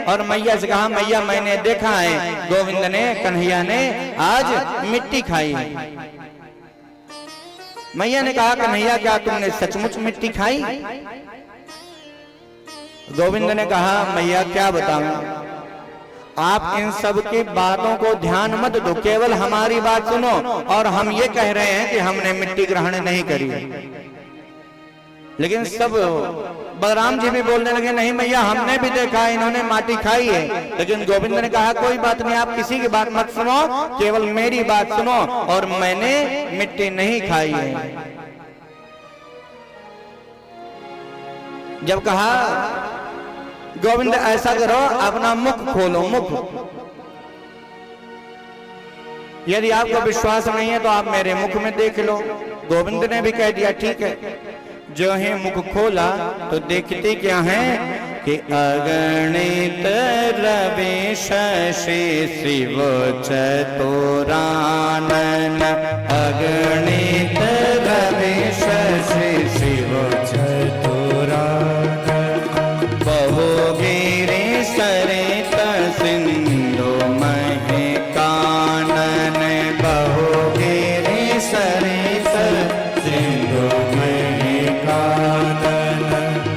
और मैया से कहा मैया मैंने देखा है गोविंद ने कन्हैया ने आज मिट्टी खाई है। मैया ने कहा कन्हैया क्या तुमने सचमुच मिट्टी खाई? गोविंद ने कहा मैया क्या बताऊं, आप इन सब की बातों को ध्यान मत दो, केवल हमारी बात सुनो। और हम ये कह रहे हैं कि हमने मिट्टी ग्रहण नहीं करी। लेकिन सब बलराम जी भी बोलने लगे नहीं मैया हमने भी देखा इन्होंने माटी खाई है। लेकिन गोविंद ने कहा कोई बात नहीं, आप किसी की बात मत सुनो, केवल मेरी बात सुनो, और मैंने मिट्टी नहीं खाई है। जब कहा गोविंद ऐसा करो अपना मुख खोलो, मुख। यदि आपको विश्वास नहीं है तो आप मेरे मुख में देख लो। गोविंद ने भी कह दिया ठीक है। जो ही मुख खोला तो देखते क्या है कि अगणित रवि शशि शिव चतुरानन, अगणित रवि शशि शिव चतुरानन, बहुगिरि सरित सिंधु महि कानन, बहुगिरि सरित सिंधु महि कानन,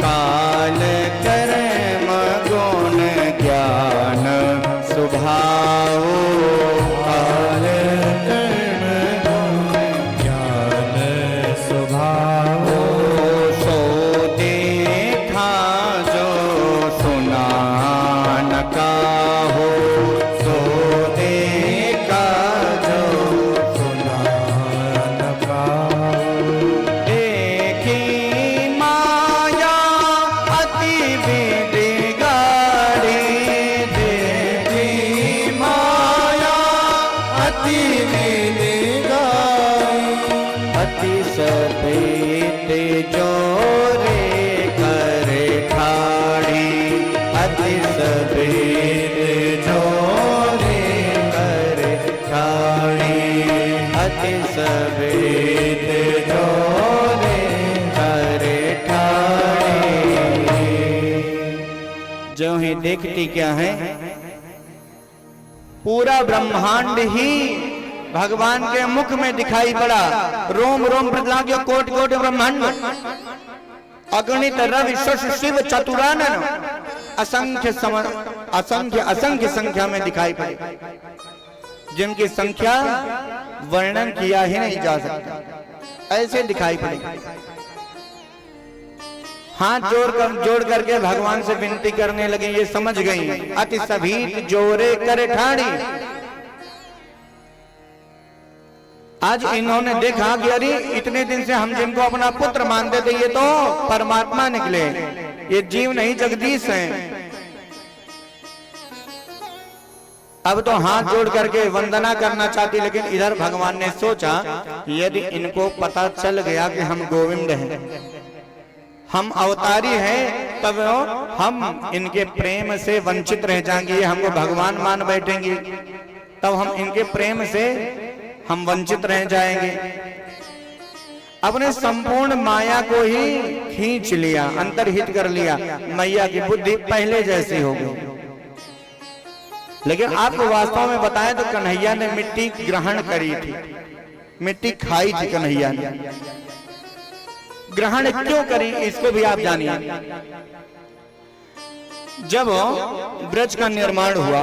काल कर्म गुण ज्ञान स्वभाव, काल कर्म गुण ज्ञान स्वभाव, सो देखा जो सुना न काहो, सो देखा जो सुना न काहो, देखी माया अति विधि गाड़ी, देखी माया अति विधि गाड़ी, अति सभेत जोरे करे ठाड़ी, अति सभेत जोरे करे ठाड़ी, अति सभेत जोरे करे ठाड़ी। जो ही देखती क्या है पूरा ब्रह्मांड ही भगवान के मुख में दिखाई पड़ा। रोम रोम प्रतलाग कोट कोट ब्रह्मांड, अगणित रवि शशि शिव चतुरानन, असंख्य असंख्य असंख्य संख्या में दिखाई पड़ी, जिनकी संख्या वर्णन किया ही नहीं जा सकता, ऐसे दिखाई पड़ी। हाथ जोड़ करके भगवान से विनती करने लगे, ये समझ गई अति सभीत जोरे करे ठाड़ी। आज इन्होंने देखा कि अरे इतने दिन से हम जिनको अपना पुत्र मानते थे ये तो परमात्मा निकले, ये जीव नहीं जगदीश हैं। अब तो हाथ जोड़ करके वंदना करना चाहती, लेकिन इधर भगवान ने सोचा कि यदि इनको पता चल गया कि हम गोविंद हैं, हम अवतारी हैं, तब हम इनके प्रेम से वंचित रह जाएंगे, ये हमको भगवान मान बैठेंगे, तब हम इनके प्रेम से हम वंचित रह जाएंगे। अपने संपूर्ण माया को ही खींच लिया, अंतर्हित कर लिया, मैया की बुद्धि पहले जैसी हो गई। लेकिन आपको वास्तव में बताएं तो कन्हैया ने मिट्टी ग्रहण करी थी, मिट्टी खाई थी कन्हैया ने। ग्रहण क्यों करी इसको भी आप जानिए। जब ब्रज का निर्माण हुआ,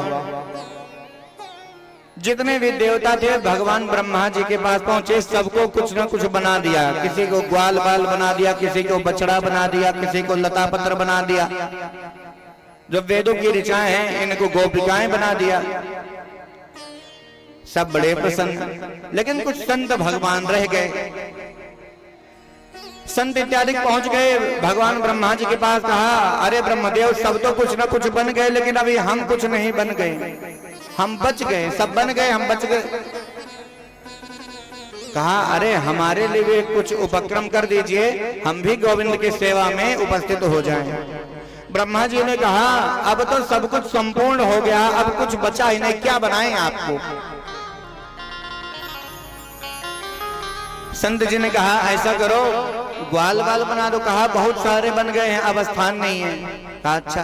जितने भी देवता थे भगवान ब्रह्मा जी के पास पहुंचे, सबको कुछ न कुछ बना दिया। किसी को ग्वाल बाल बना दिया, किसी को बछड़ा बना दिया, किसी को लता पत्र बना दिया। जो वेदों की ऋचाएं हैं इनको गोपिकाएं बना दिया। सब बड़े प्रसन्न, लेकिन कुछ संत भगवान रह गए। संत इत्यादि पहुंच गए भगवान ब्रह्मा जी के पास, कहा अरे ब्रह्मदेव सब तो कुछ न कुछ बन गए, लेकिन अभी हम कुछ नहीं बन गए, हम बच गए, सब बन गए हम बच गए। कहा अरे हमारे लिए भी कुछ उपक्रम कर दीजिए, हम भी गोविंद की सेवा में उपस्थित हो जाएं। ब्रह्मा जी ने कहा अब तो सब कुछ संपूर्ण हो गया, अब कुछ बचा ही नहीं, क्या बनाएं आपको। संत जी ने कहा ऐसा करो ग्वाल बाल बना दो, कहा बहुत सारे बन गए हैं, अब स्थान नहीं है। कहा अच्छा।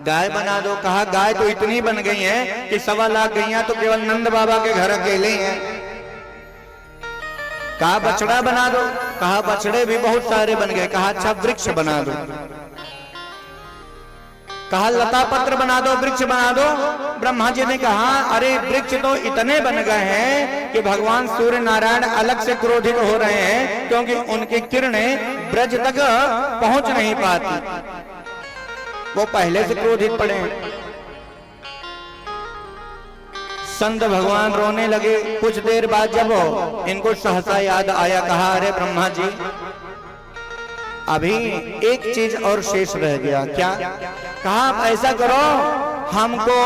गाय बना दो, कहा गाय तो इतनी बन गई हैं कि 1.25 लाख गैया तो केवल नंद बाबा के घर अकेले हैं। कहा बछड़ा बना दो, कहा बछड़े भी बहुत सारे बन गए। कहा अच्छा वृक्ष बना दो, कहा लता पत्र बना दो, वृक्ष बना दो। ब्रह्मा जी ने कहा अरे वृक्ष तो इतने बन गए हैं कि भगवान सूर्य नारायण अलग से क्रोधित हो रहे हैं, क्योंकि उनकी किरणें ब्रज तक पहुंच नहीं पाती, वो पहले से क्रोधित पड़े हैं। संत भगवान रोने लगे। कुछ देर बाद जब इनको सहसा याद आया, कहा अरे ब्रह्मा जी अभी एक चीज और शेष रह गया। क्या? कहा आप ऐसा करो, हमको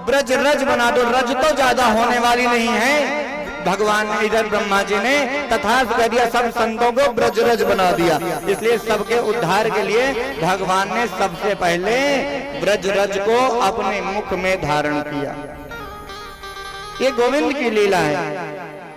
ब्रज रज बना दो। रज तो ज्यादा होने वाली नहीं है। भगवान इधर ब्रह्मा जी ने तथास्तु कह दिया, सब संतों को ब्रज रज बना दिया। इसलिए सबके उद्धार के लिए भगवान ने सबसे पहले ब्रज रज को अपने मुख में धारण किया। ये गोविंद की लीला है।